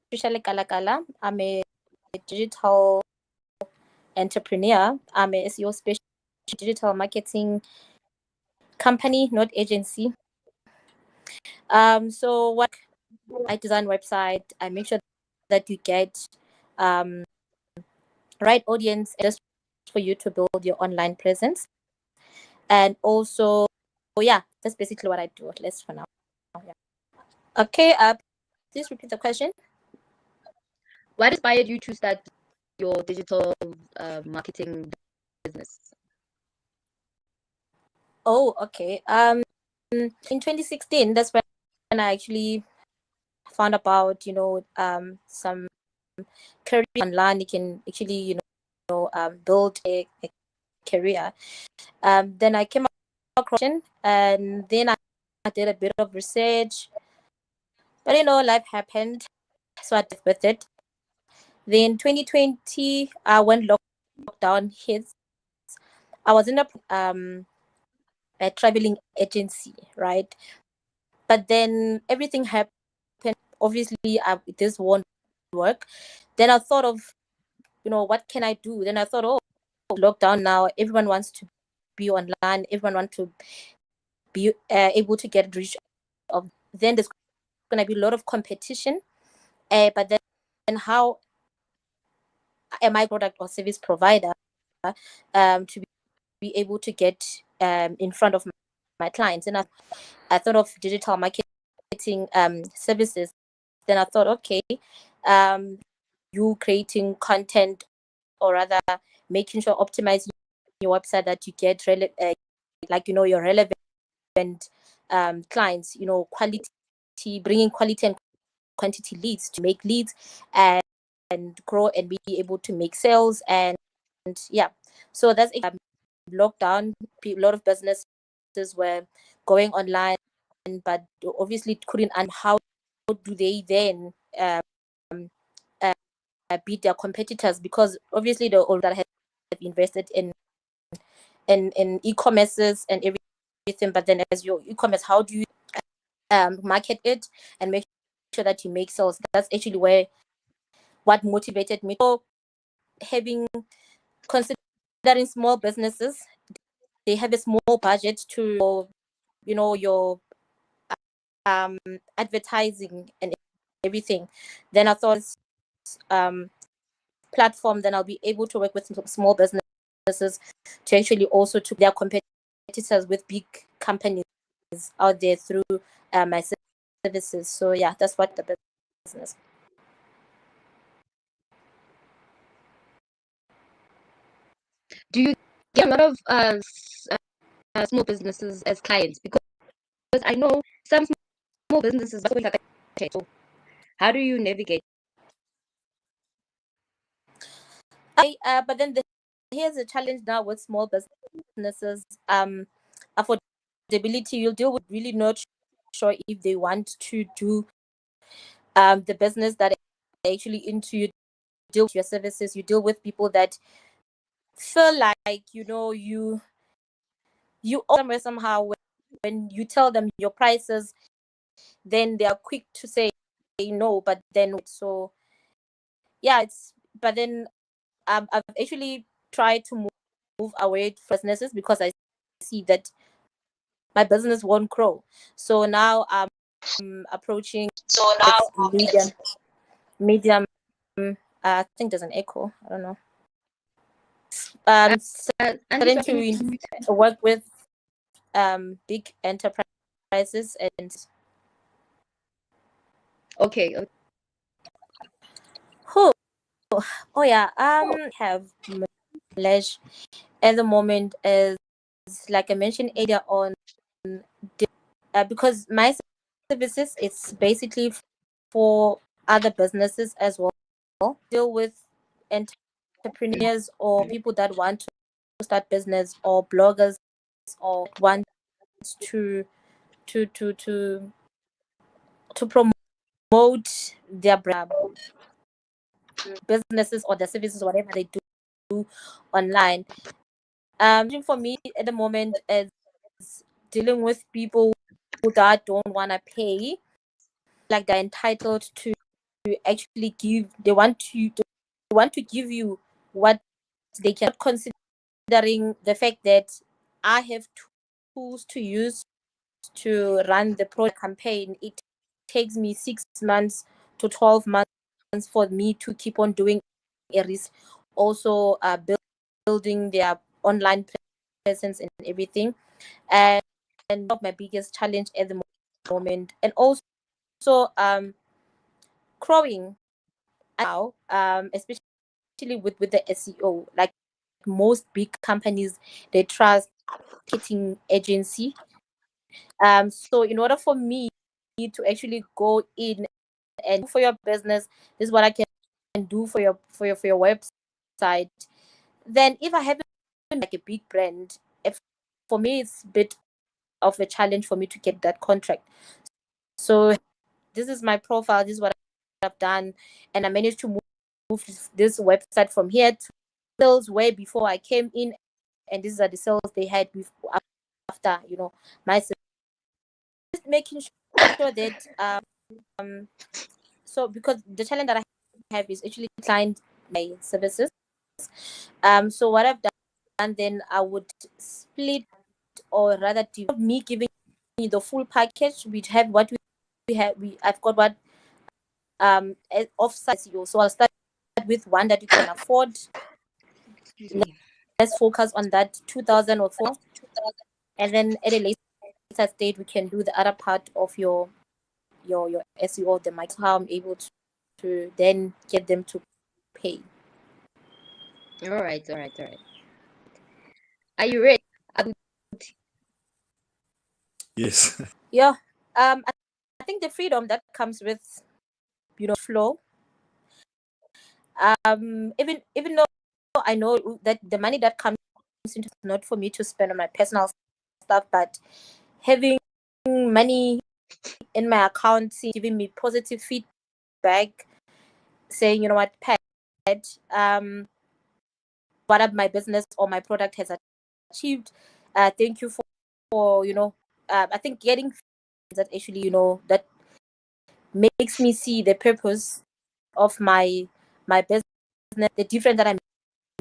Patricia Lekalakala. I'm a digital entrepreneur. I'm a SEO specialist, digital marketing company, not agency. So what I design website, I make sure that you get right audience just for you to build your online presence. And also, yeah, that's basically what I do, at least for now. Yeah. Okay, please repeat the question. What inspired you to start your digital marketing business? Oh, okay. In 2016, that's when I actually found about, some career online. You can actually, build a career. Then I came across it, and then I did a bit of research, but life happened, so I did with it. Then 2020, when lockdown hits, I was in a traveling agency, right? But then everything happened. Obviously, this won't work. Then I thought of, what can I do? Then I thought, oh, lockdown now, everyone wants to be online. Everyone wants to be able to get reach of. Then there's going to be a lot of competition. But then how am I product or service provider to be able to get in front of my clients? And I thought of digital marketing services. Then I thought, okay, you creating content, or rather making sure optimizing your website that you get your relevant clients, quality, bringing quality and quantity leads to make leads and grow and be able to make sales. And yeah, so that's lockdown. A lot of businesses were going online, but obviously couldn't. And how do they then beat their competitors? Because obviously the all that have invested in e-commerces and everything. But then as your e-commerce, how do you market it and make sure that you make sales? That's actually what motivated me. So considering small businesses, they have a small budget to your advertising and everything. Then I thought platform, then I'll be able to work with small businesses to actually also to their competitors with big companies out there through my services. So yeah, that's what the business. Do you get a lot of small businesses as clients? Because I know some small businesses are like, so how do you navigate? But then here's a challenge now with small businesses. Affordability. You'll deal with really not sure if they want to do the business that actually into you, deal with your services. You deal with people that feel like you somewhere somehow when you tell them your prices, then they are quick to say no. But then so yeah, but then I've actually tried to move away from businesses because I see that my business won't grow. So now I'm approaching medium. I think there's an echo. I don't know. Starting to work with big enterprises and Okay. oh yeah, have knowledge at the moment, as like I mentioned earlier on, because my services, it's basically for other businesses as well. Deal with entrepreneurs or people that want to start business, or bloggers, or want to to to to to promote their brand, businesses or their services, whatever they do online. For me at the moment is dealing with people that don't want to pay, like they're entitled to actually want to give you what they cannot, considering the fact that I have tools to use to run the product campaign. It takes me 6 months to 12 months for me to keep on doing a risk, also building their online presence and everything. And my biggest challenge at the moment, and also growing now, especially with the SEO. Like most big companies, they trust marketing agency. So in order for me to actually go in and for your business, this is what I can do for your website. Then if I haven't like a big brand, if for me it's a bit of a challenge for me to get that contract. So this is my profile. This is what I've done, and I managed to move this website from here to sales way before I came in, and these are the sales they had before, after my sales. Just making sure that so because the challenge that I have is actually client my services. So what I've done then, I would split, or rather me giving you the full package. We have what we have. I've got what offsite SEO. So I'll start with one that you can afford. Excuse me. Let's focus on that 2,000 or 4, and then at a later stage we can do the other part of your SEO, the mic. How I'm able to then get them to pay. All right, all right, all right. Are you ready? Yes. Yeah. I think the freedom that comes with flow. Even though I know that the money that comes into is not for me to spend on my personal stuff, but having money in my account, giving me positive feedback, saying, you know what, Pat, what up my business or my product has achieved. Thank you for I think getting that actually that makes me see the purpose of my business, the difference that I'm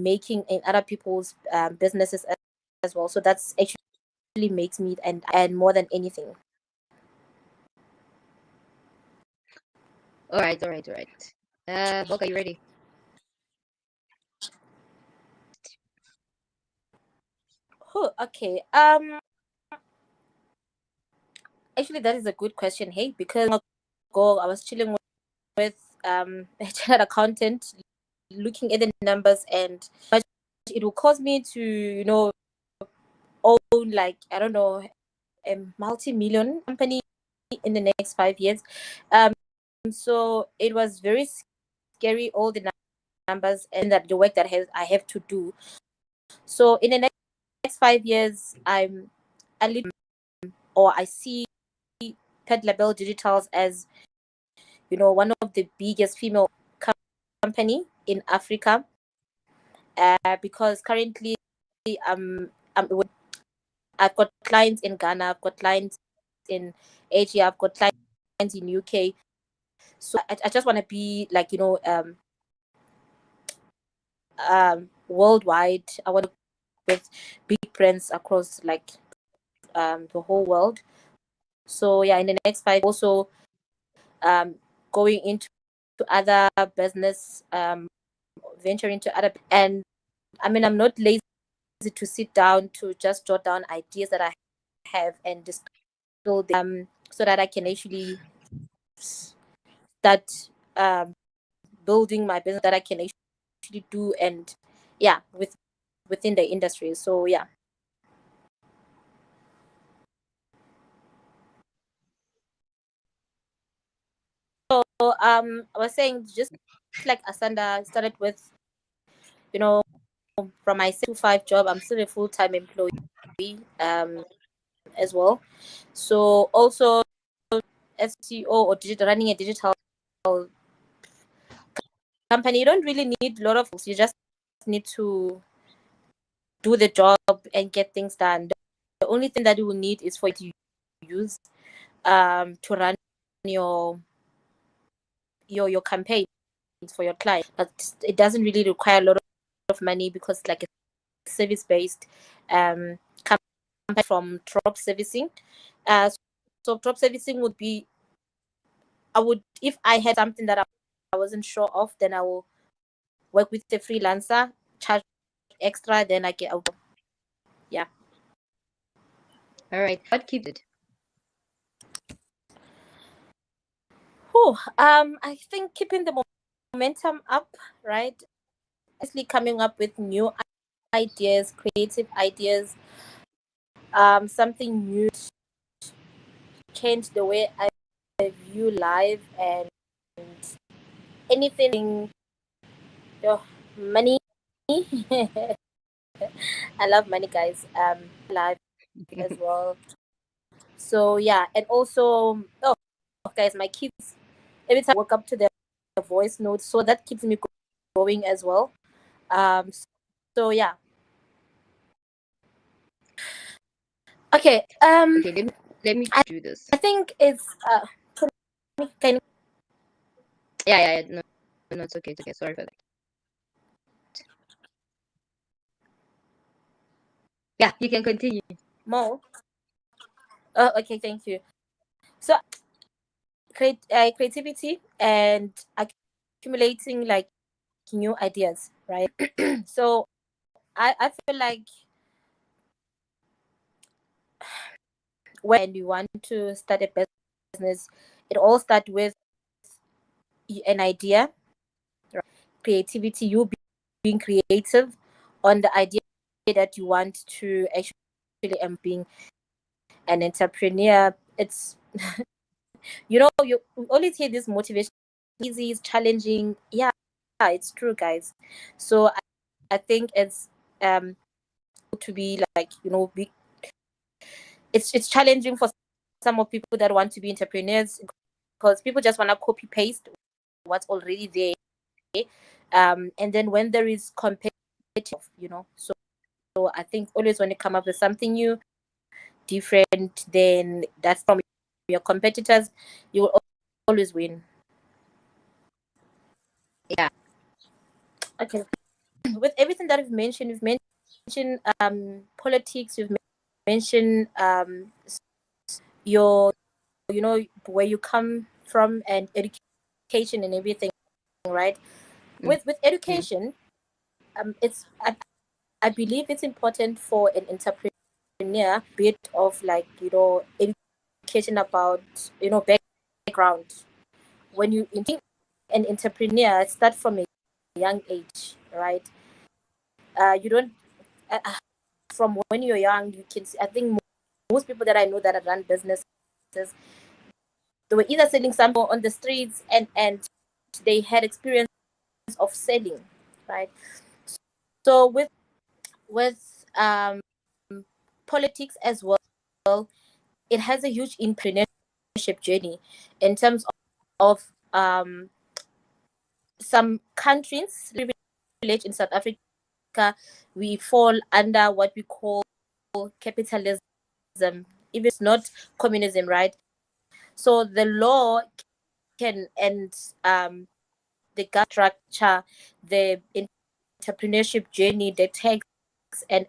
making in other people's businesses as well. So that's actually makes me and more than anything. All right, all right, all right. Book, are you ready? Oh, okay. Actually, that is a good question. Hey, because ago I was chilling with a chartered accountant, looking at the numbers, and it will cause me to own, like, I don't know, a multi-million company in the next 5 years. So it was very scary, all the numbers and that the work that I have to do. So in the next 5 years, I lead, or I see Pet Label Digitals as one of the biggest female company in Africa, because currently I've got clients in Ghana, I've got clients in Asia, I've got clients in UK. So I just want to be like worldwide. I want to with big brands across like the whole world. So yeah, in the next 5, also going into other business, venturing to other, and I mean, I'm not lazy to sit down to just jot down ideas that I have and distill them, so that I can actually start building my business that I can actually do, and yeah, within the industry. So yeah. So I was saying, just like Asanda started with, from my 6 to 5 job, I'm still a full-time employee as well. So also SEO or running a digital company, you don't really need a lot of, you just need to do the job and get things done. The only thing that you will need is for you to use to run your your campaigns for your client, but it doesn't really require a lot of money because like a service based campaign from drop servicing. So drop servicing would be, I would, if I had something that I wasn't sure of, then I will work with the freelancer, charge extra, then I get out. Yeah. All right. What keeps it? I think keeping the momentum up, right? Actually coming up with new ideas, creative ideas, something new, change the way I view life and anything. Money. I love money, guys. Life as well. So yeah, and also, guys, my kids, every time I wake up to their voice notes, so that keeps me going as well. Um, so yeah. Okay. Okay, let me do this. I think it's kind of Yeah. No, no, it's okay. It's okay. Sorry for that. Yeah, you can continue. more. Oh, okay, thank you. So creativity and accumulating like new ideas, right? So I feel like when you want to start a business, it all starts with an idea, right? Creativity, you being creative on the idea that you want to actually being an entrepreneur. It's you always hear this motivation, easy, is challenging. Yeah, it's true, guys. So I think it's to be like it's challenging for some of people that want to be entrepreneurs because people just want to copy paste what's already there, and then when there is competitive, so I think always when you come up with something new, different, then that's from your competitors, you will always win. Yeah. Okay. With everything that we've mentioned politics, we've mentioned your where you come from and education and everything, right? With Mm-hmm. education, it's I believe it's important for an entrepreneur bit of like education about background. When you think an entrepreneur, start from a young age, right? You don't from when you're young, you can see, I think most people that I know that run businesses, they were either selling something on the streets and they had experience of selling, right? So with politics as well, it has a huge entrepreneurship journey in terms of some countries privilege in South Africa, we fall under what we call capitalism, if it's not communism, right? So the law can and the gut structure, the entrepreneurship journey, the tax and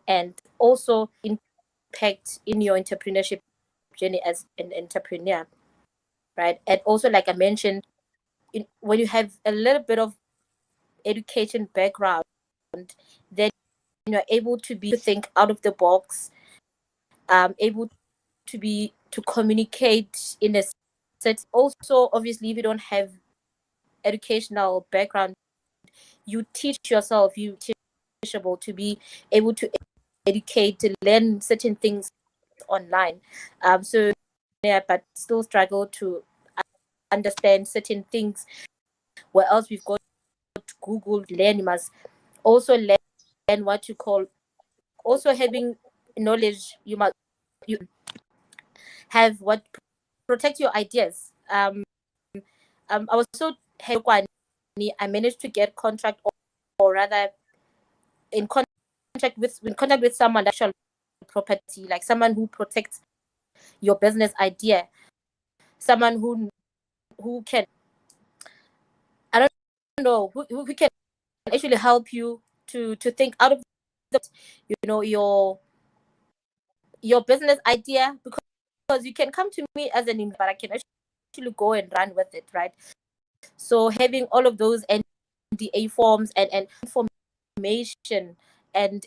also impact in your entrepreneurship journey as an entrepreneur, right? And also, like I mentioned, when you have a little bit of education background, then you're able to think out of the box, able to communicate in a set. Also, obviously, if you don't have educational background, you teach yourself, you teachable to be able to educate, to learn certain things online. So yeah, but still struggle to understand certain things. Where else we've got Google, learn, you must also learn what you call, also having knowledge, you have what protect your ideas. I was so happy I managed to get contract, or rather in contact with someone that shall property, like someone who protects your business idea, someone who can know, who can actually help you to think out of the, your business idea, because you can come to me as an investor, but I can actually go and run with it, right? So having all of those NDA forms and information, and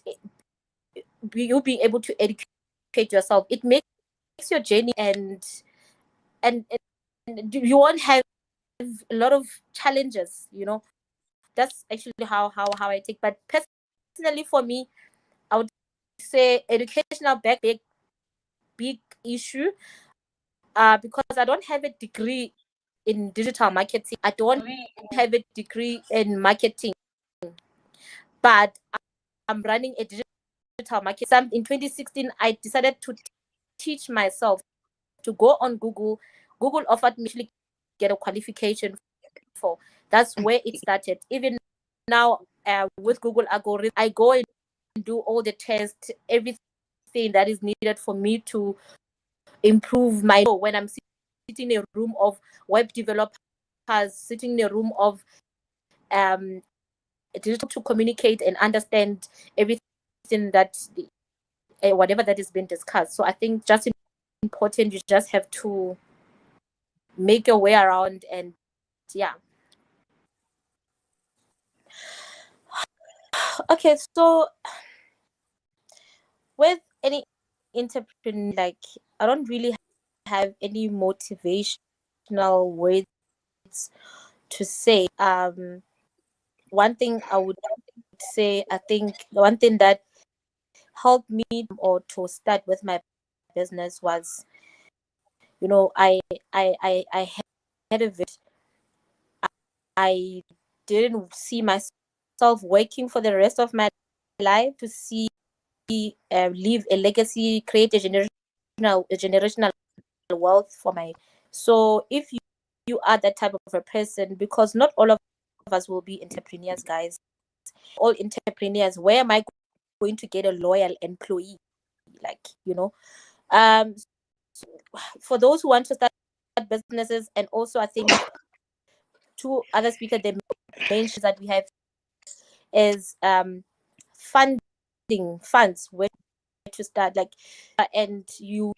you being able to educate yourself, it makes your journey, and you won't have a lot of challenges. That's actually how I take. But personally, for me, I would say educational big issue, because I don't have a degree in digital marketing. I don't have a degree in marketing, but I'm running a digital market. In 2016, I decided to teach myself to go on Google. Google offered me to get a qualification for. That's where it started. Even now, with Google algorithm, I go and do all the tests, everything that is needed for me to improve my. When I'm sitting in a room of web developers, sitting in a room of digital, to communicate and understand everything that whatever that is being discussed. So I think just important, you just have to make your way around, and yeah. Okay, so with any entrepreneur, like, I don't really have any motivational words to say. One thing I would say, I think the one thing that helped me or to start with my business was, I had a vision. I didn't see myself working for the rest of my life to see leave a legacy, create a generational wealth for my. So if you are that type of a person, because not all of us will be entrepreneurs, guys. All entrepreneurs, where am I going to get a loyal employee? Like, um, for those who want to start businesses, and also I think two other speakers, the main that we have is funds, where to start, like, and you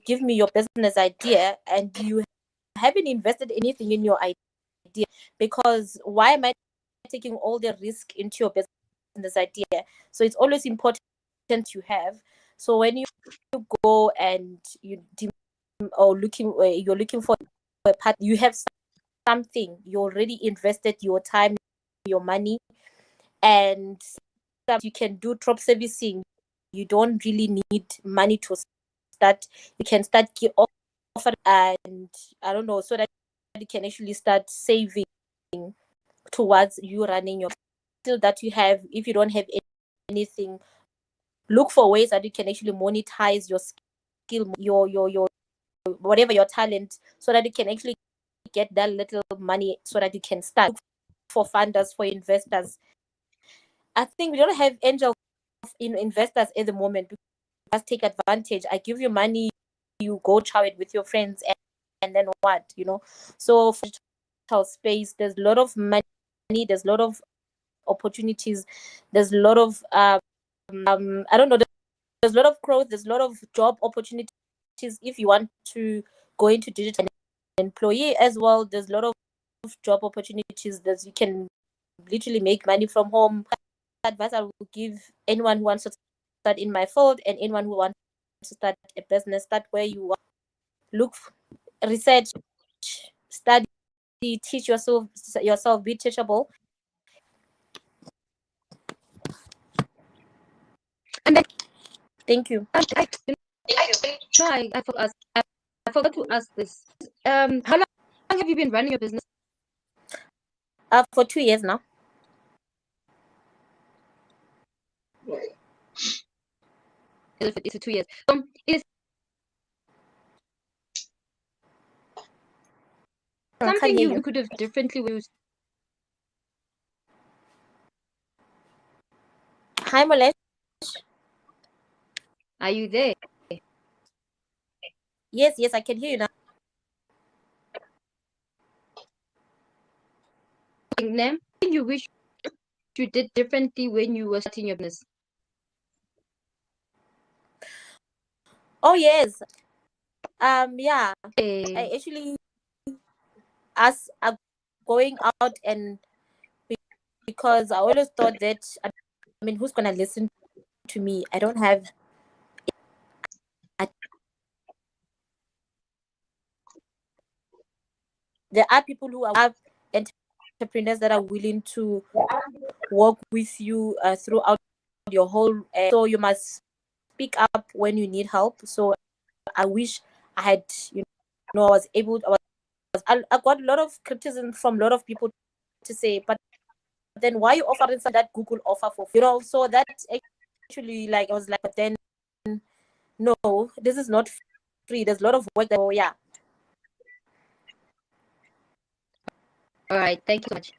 give me your business idea and you haven't invested anything in your idea, because why am I taking all the risk into your business idea? So it's always important you have. So when you go and you're looking for a part, you have something, you already invested your time, your money, and you can do drop servicing. You don't really need money to start. You can start offer, and I don't know, so that you can actually start saving towards you running your skill that you have. If you don't have anything, look for ways that you can actually monetize your skill, your whatever your talent, so that you can actually get that little money, so that you can start. Look for funders, for investors. I think we don't have angel investors at the moment. Just take advantage. I give you money, you go chow it with your friends, and then what, So for digital space, there's a lot of money, there's a lot of opportunities, there's a lot of I don't know, there's a lot of growth, there's a lot of job opportunities. If you want to go into digital employee as well, there's a lot of job opportunities that you can literally make money from home. Advice I will give anyone who wants to start in my field, and anyone who wants to start a business, start where you are. Look, research, study, teach yourself, be teachable. And then Thank you. I forgot to ask this. How long have you been running your business? For 2 years now. It's 2 years. Is something you could have differently used. Hi, Molesh. Are you there? Yes, I can hear you now. name? You wish you did differently when you were starting your business? Oh yes. Yeah. I Hey, actually us are going out, and because I always thought that, I mean, who's gonna listen to me? I don't have. There are people who are entrepreneurs that are willing to work with you throughout your whole. So you must speak up when you need help. So I wish I had, I was able. I got a lot of criticism from a lot of people to say, but then why you offering that Google offer for, So that actually, like, I was like, but then no, this is not free. There's a lot of work. That, oh yeah. all right, thank you so much.